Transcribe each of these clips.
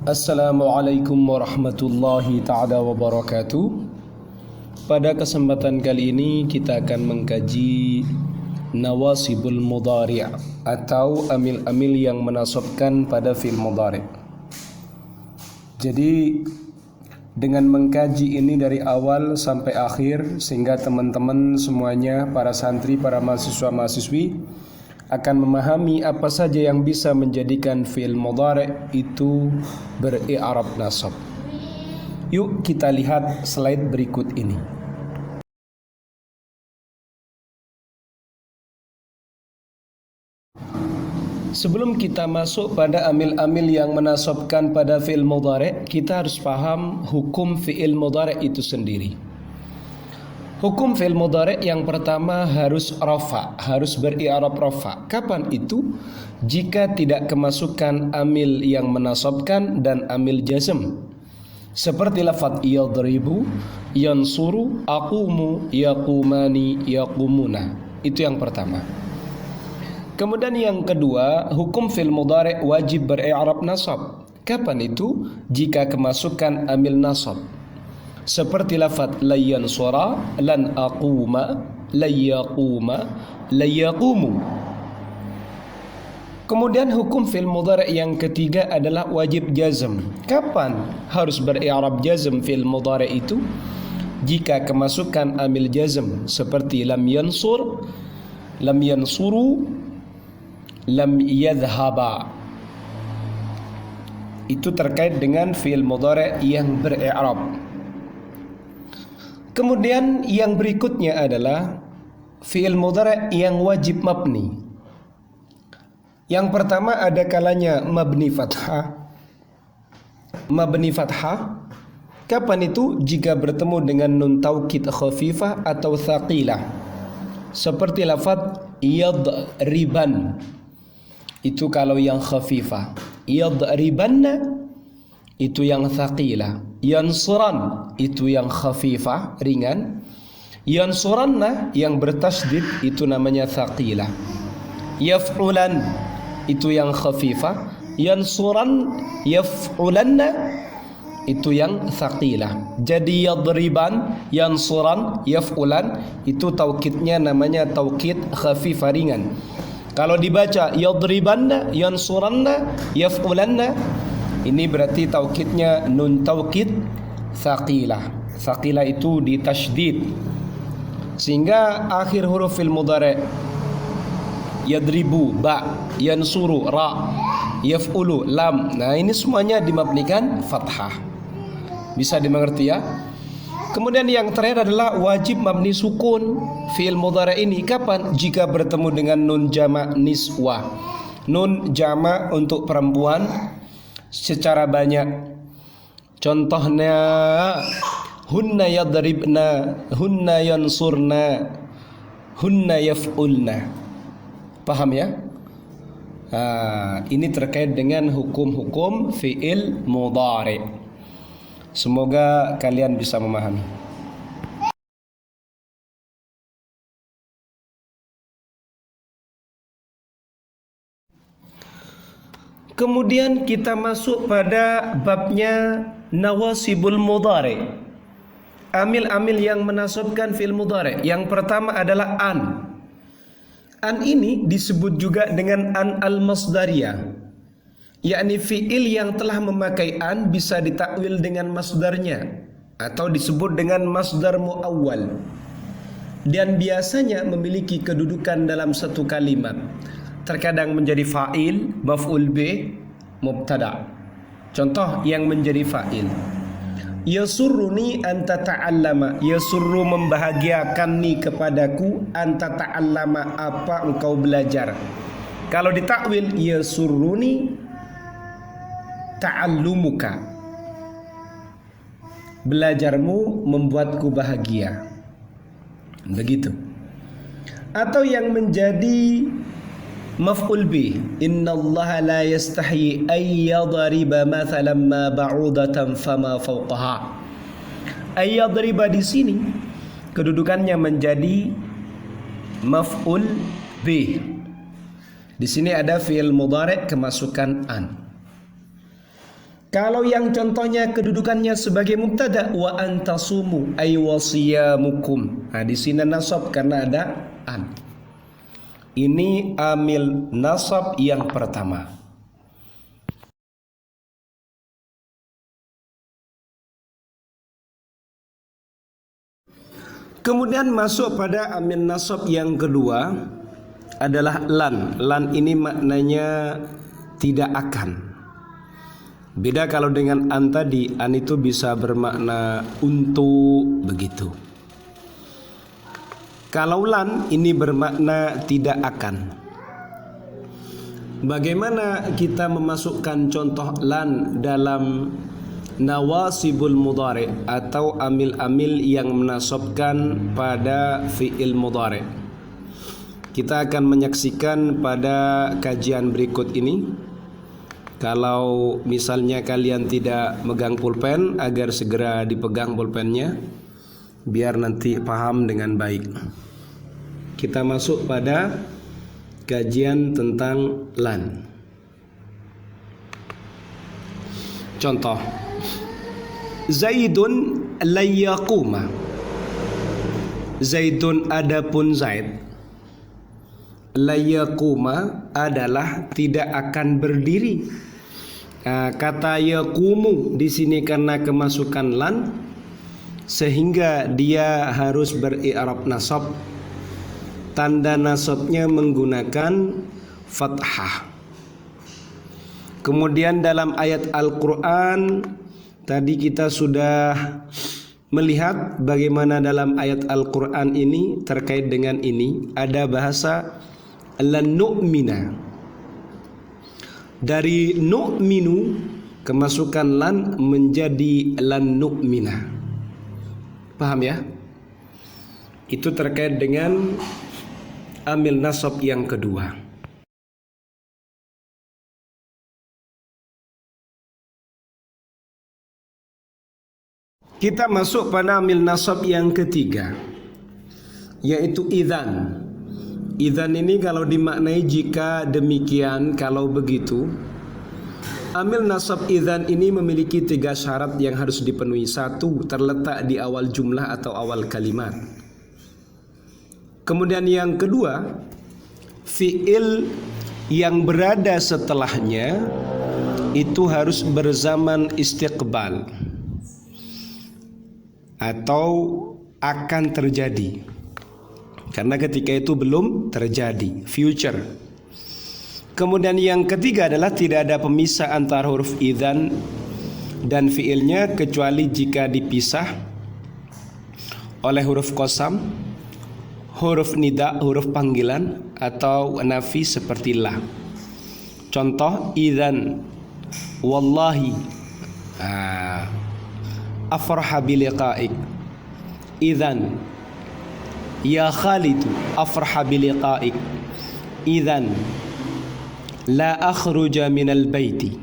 Assalamualaikum warahmatullahi ta'ala wabarakatuh. Pada kesempatan kali ini kita akan mengkaji nawasibul mudhari' atau amil-amil yang menasabkan pada fi'il mudhari'. Jadi dengan mengkaji ini dari awal sampai akhir, sehingga teman-teman semuanya, para santri, para mahasiswa-mahasiswi akan memahami apa saja yang bisa menjadikan fi'il mudhari' itu beri'rab nasab. Yuk kita lihat slide berikut ini. Sebelum kita masuk pada amil-amil yang menasabkan pada fi'il mudhari', kita harus paham hukum fi'il mudhari' itu sendiri. Hukum fi'il mudhari' yang pertama harus rafa, harus beri'rab rafa. Kapan itu? Jika tidak kemasukan amil yang menasabkan dan amil jazm. Seperti lafaz yadribu, yansuru, aqumu, yaqumani, yaqumuna. Itu yang pertama. Kemudian yang kedua, hukum fi'il mudhari' wajib beri'rab nasab. Kapan itu? Jika kemasukan amil nasab. Seperti lafaz la yansura, lan aquma, la yaquma, la yaqumu. Kemudian hukum fi'il mudhari' yang ketiga adalah wajib jazm. Kapan harus beri'rab jazm fi'il mudhari' itu? Jika kemasukan amil jazm seperti lam yansur, lam yansuru, lam yadhhaba. Itu terkait dengan fi'il mudhari' yang beri'rab. Kemudian yang berikutnya adalah fi'il mudhari' yang wajib mabni. Yang pertama ada kalanya mabni fathah. Mabni fathah kapan itu? Jika bertemu dengan nun taukid khafifah atau thaqilah. Seperti lafaz yadriban. Itu kalau yang khafifah. Yadribanna itu yang thaqilah. Yansuran itu yang khafifah, ringan. Yansuranna yang bertasydid itu namanya thaqilah. Yaf'ulan itu yang khafifah. Yansuran, yaf'ulanna itu yang thaqilah. Jadi yadriban, yansuran, yaf'ulan itu taukidnya namanya taukid khafifah, ringan. Kalau dibaca yadribanna, yansuranna, yaf'ulanna, ini berarti taukidnya nun taukid thaqilah. Thaqilah itu ditasydid. Sehingga akhir huruf fil mudhari' yadribu ba, yansuru ra, yaf'ulu lam. Nah, ini semuanya dimabnikan fathah. Bisa dimengerti ya? Kemudian yang terakhir adalah wajib mabni sukun fi'il mudhari' ini. Kapan? Jika bertemu dengan nun jama' niswah. Nun jama' untuk perempuan secara banyak. Contohnya hunna yadribna, hunna yansurna, hunna yaf'ulna. Paham ya? Ini terkait dengan hukum-hukum fi'il mudhari'. Semoga kalian bisa memahami. Kemudian kita masuk pada babnya nawasibul mudhari'. Amil-amil yang menasabkan fi'il mudhari'. Yang pertama adalah an. An ini disebut juga dengan an al-masdariyah. Yakni fi'il yang telah memakai an bisa ditakwil dengan masdarnya atau disebut dengan masdar muawwal. Dan biasanya memiliki kedudukan dalam satu kalimat. Terkadang menjadi fa'il, maf'ul bih, mubtada. Contoh yang menjadi fa'il. Yasurruni anta ta'allama. Yasurru membahagiakanni kepadaku anta ta'allama apa engkau belajar. Kalau ditakwil yasurruni ta'allumuka. Belajarmu membuatku bahagia. Begitu. Atau yang menjadi maf'ul bih, innallaha la yastahi ay yadriba mathalan ma ba'udatan fama fawqaha. Ay yadriba di sini kedudukannya menjadi maf'ul bih. Di sini ada fi'il mudhari' kemasukan an. Kalau yang contohnya kedudukannya sebagai mubtada, wa antasumu ay wasiyamukum. Nah, di sini nasab karena ada an. Ini amil nasab yang pertama. Kemudian masuk pada amil nasab yang kedua adalah lan. Lan ini maknanya tidak akan. Beda kalau dengan an tadi, an itu bisa bermakna untuk, begitu. Kalau lan ini bermakna tidak akan. Bagaimana kita memasukkan contoh lan dalam nawasibul mudhari atau amil-amil yang menasabkan pada fi'il mudhari? Kita akan menyaksikan pada kajian berikut ini. Kalau misalnya kalian tidak megang pulpen, agar segera dipegang pulpennya biar nanti paham dengan baik. Kita masuk pada kajian tentang lan. Contoh, Zaidun layyaquma. Zaidun adapun Zaid, layyaquma adalah tidak akan berdiri. Kata yaqumu di sini karena kemasukan lan sehingga dia harus beri'rab nasab. Tanda nasabnya menggunakan fathah. Kemudian dalam ayat Al-Quran tadi kita sudah melihat bagaimana dalam ayat Al-Quran ini terkait dengan ini ada bahasa lan nu'mina. Dari nu'minu kemasukan lan menjadi lan nu'mina. Paham ya? Itu terkait dengan amil nasab yang kedua. Kita masuk pada amil nasab yang ketiga, yaitu idzan. Idzan ini kalau dimaknai jika demikian, kalau begitu. Amil nasab idzan ini memiliki 3 syarat yang harus dipenuhi. 1, terletak di awal jumlah atau awal kalimat. Kemudian yang kedua, fi'il yang berada setelahnya itu harus berzaman istiqbal atau akan terjadi. Karena ketika itu belum terjadi, future. Kemudian yang ketiga adalah tidak ada pemisah antara huruf idzan dan fiilnya kecuali jika dipisah oleh huruf qasam, huruf nida, huruf panggilan atau nafi seperti la. Contoh idzan wallahi afraha biliqa'ik. Idzan ya Khalidu afraha biliqa'ik. Idzan la akhruja minal baiti.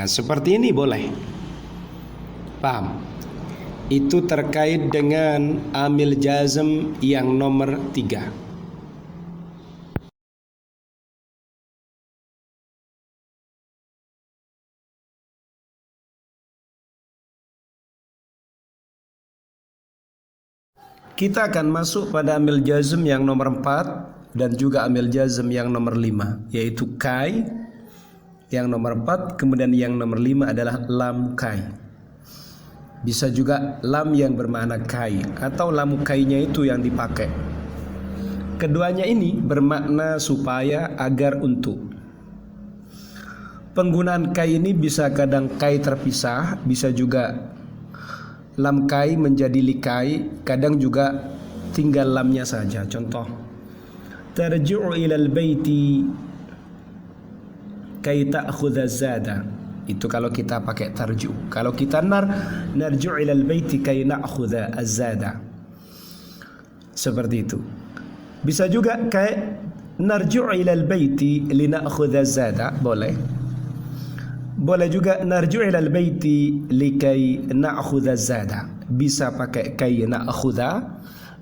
Seperti ini boleh. Paham? Itu terkait dengan amil jazm yang nomor 3. Kita akan masuk pada amil jazm yang nomor 4 dan juga amil jazm yang nomor 5, yaitu kai yang nomor 4, kemudian yang nomor 5 adalah lam kai. Bisa juga lam yang bermakna kai atau lam kainya itu yang dipakai. Keduanya ini bermakna supaya, agar, untuk. Penggunaan kai ini bisa kadang kai terpisah, bisa juga lam kai menjadi likai, kadang juga tinggal lamnya saja. Contoh, tarji'u ilal baiti kai ta'khudha zada. Itu kalau kita pakai tarju. Kalau kita narji'u ilal baiti kai na'khudha az-zada. Seperti itu. Bisa juga kayak narji'u ilal baiti lina'khudha az-zada, boleh. Boleh juga narji'u ilal baiti likai na'khudha zada. Bisa pakai kai na'khudha,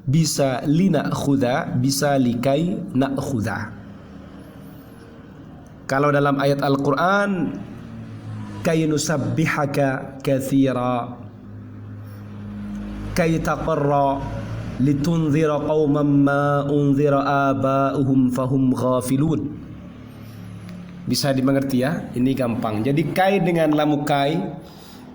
bisa li na'khudha, bisa likai na'khudha. Kalau dalam ayat Al-Quran kay nusabbihaka katsira, kay taqarra litunzira qauman ma unzira aba'uhum fahum ghafilun. Bisa dimengerti ya? Ini gampang. Jadi kai dengan lam kai,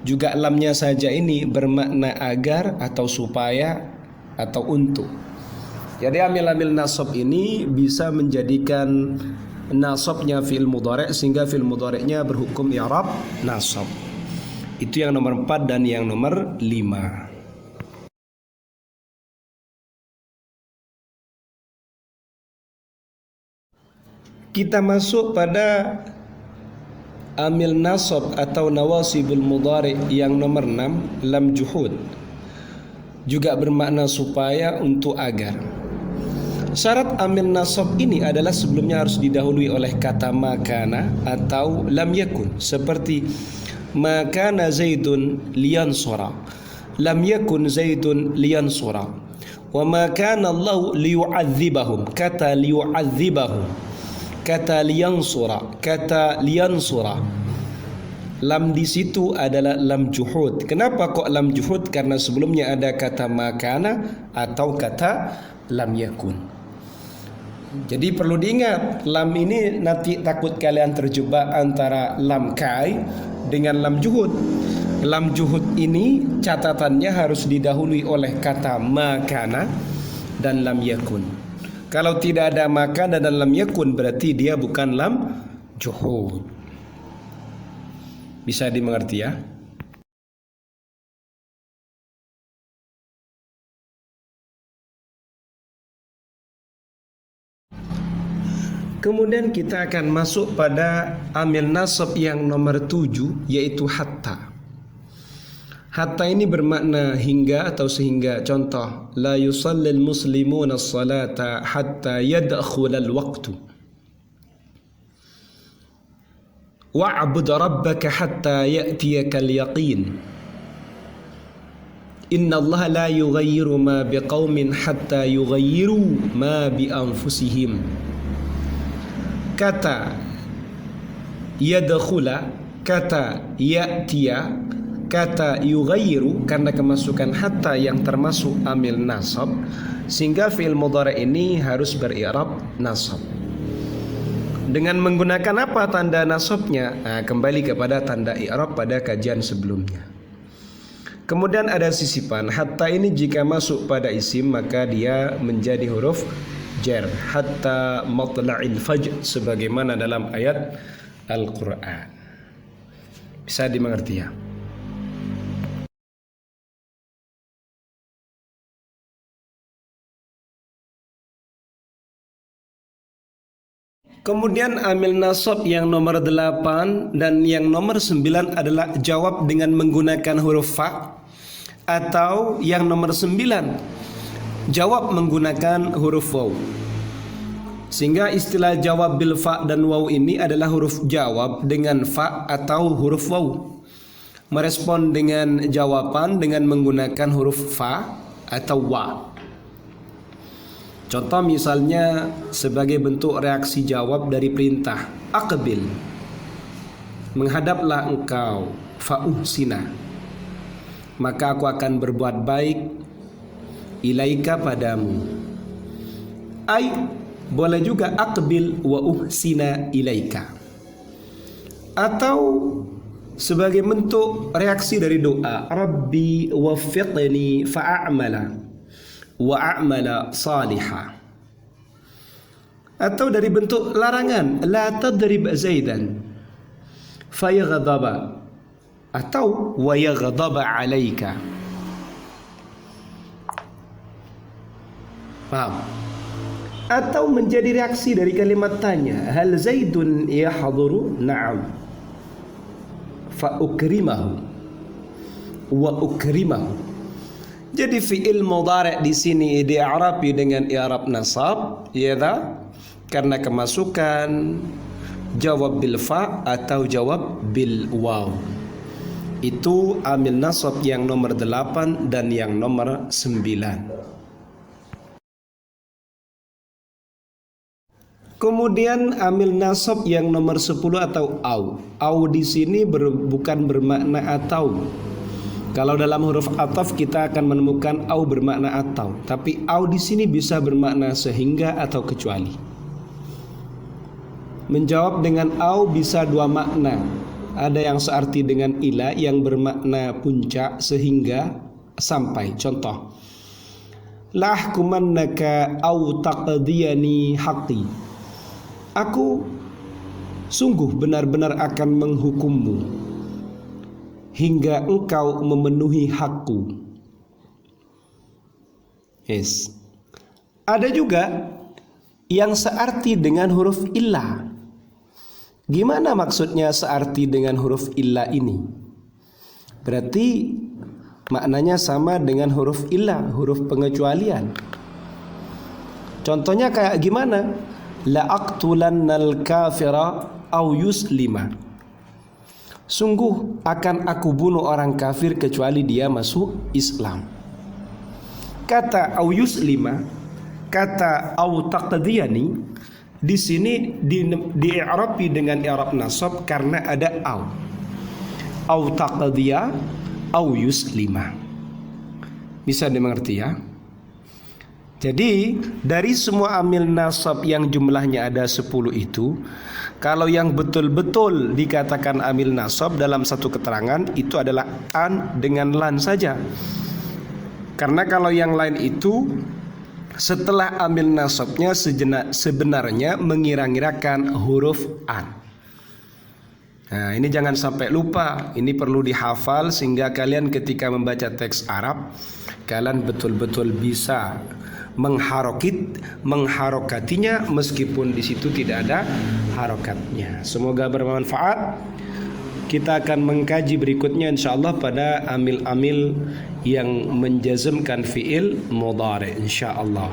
juga lamnya saja ini bermakna agar atau supaya atau untuk. Jadi amil-amil nasab ini bisa menjadikan nasabnya fi'il mudhari' sehingga fi'il mudhari'nya berhukum i'rab nasab. Itu yang nomor 4 dan yang nomor 5. Kita masuk pada amil nasab atau nawasibul mudhari' yang nomor 6, lam juhud. Juga bermakna supaya, untuk, agar. Syarat amil nasab ini adalah sebelumnya harus didahului oleh kata makana atau lam yakun. Seperti makana zaidun liyansura, lam yakun zaidun liyansura. Wa makana Allah liyu'adzibahum, kata liyu'adzibahum, kata liyansura, kata liyansura. Lam di situ adalah lam juhud. Kenapa kok lam juhud? Karena sebelumnya ada kata makana atau kata lam yakun. Jadi perlu diingat, lam ini nanti takut kalian terjebak antara lam kai dengan lam juhud. Lam juhud ini catatannya harus didahului oleh kata makana dan lam yakun. Kalau tidak ada makana dan lam yakun berarti dia bukan lam juhud. Bisa dimengerti ya? Kemudian kita akan masuk pada amil nasab yang nomor 7, yaitu hatta. Hatta ini bermakna hingga atau sehingga. Contoh, la yusallil muslimuna as-salata hatta yadkhulal waqtu. Wa'bud rabbaka hatta ya'tiyakal yaqin. Inna Allah la yughayyiru ma biqaumin hatta yughayyiru ma bi anfusihim. Kata yadkhula, kata ya'tiya, kata yughayyiru karena kemasukan hatta yang termasuk amil nasab, sehingga fi'il mudhari' ini harus beri'rab nasab. Dengan menggunakan apa tanda nasabnya? Nah, kembali kepada tanda i'rab pada kajian sebelumnya. Kemudian ada sisipan, hatta ini jika masuk pada isim maka dia menjadi huruf jar, hatta matla'il fajr, sebagaimana dalam ayat Al-Quran. Bisa dimengerti ya? Kemudian amil nasab yang nomor 8 dan yang nomor 9 adalah jawab dengan menggunakan huruf fa, atau yang nomor 9 jawab menggunakan huruf waw. Sehingga istilah jawab bil fa dan waw ini adalah huruf jawab dengan fa atau huruf waw, merespon dengan jawaban dengan menggunakan huruf fa atau wa. Contoh misalnya sebagai bentuk reaksi jawab dari perintah aqbil, menghadaplah engkau, fa'uhsina, maka aku akan berbuat baik, ilaika padamu. Ai boleh juga aqbil wa uhsina ilaika, atau sebagai bentuk reaksi dari doa Rabbi waffiqni fa'amala wa a'mala salihah, atau dari bentuk larangan la tadrib zaidan fayaghdaba, atau wa yaghdaba alaika. Paham? Atau menjadi reaksi dari kalimat tanya, hal zaidun yahduru? Na'am, fa ukrimahu wa ukrimahu. Jadi fi'il mudhari' di sini di'arabi dengan i'rab nasab, ya ta? Karena kemasukan jawab bil fa atau jawab bil waw. Itu amil nasab yang nomor 8 dan yang nomor 9. Kemudian amil nasab yang nomor 10 atau au. Au di sini bukan bermakna atau. Kalau dalam huruf ataf kita akan menemukan au bermakna atau, tapi au di sini bisa bermakna sehingga atau kecuali. Menjawab dengan au bisa dua makna. Ada yang searti dengan ila yang bermakna puncak sehingga sampai. Contoh, la ahkumannaka au taqdiyani haqqi. Aku sungguh benar-benar akan menghukummu hingga engkau memenuhi hakku. Yes. Ada juga yang searti dengan huruf illah. Gimana maksudnya searti dengan huruf illah ini? Berarti maknanya sama dengan huruf illah, huruf pengecualian. Contohnya kayak gimana? La aqtulannal kafira au yuslima. Sungguh akan aku bunuh orang kafir kecuali dia masuk Islam. Kata au yuslima, kata au taqdiyani di sini di-i'rabi dengan i'rab nasab karena ada au. Au taqdiya au yuslima. Bisa dimengerti ya? Jadi dari semua amil nasab yang jumlahnya ada 10 itu, kalau yang betul-betul dikatakan amil nasab dalam satu keterangan itu adalah an dengan lan saja. Karena kalau yang lain itu setelah amil nasabnya sebenarnya mengira-ngirakan huruf an. Nah, ini jangan sampai lupa, ini perlu dihafal sehingga kalian ketika membaca teks Arab kalian betul-betul bisa mengharokatinya meskipun di situ tidak ada harokatnya. Semoga bermanfaat. Kita akan mengkaji berikutnya insyaallah pada amil-amil yang menjazmkan fiil mudhari insyaallah.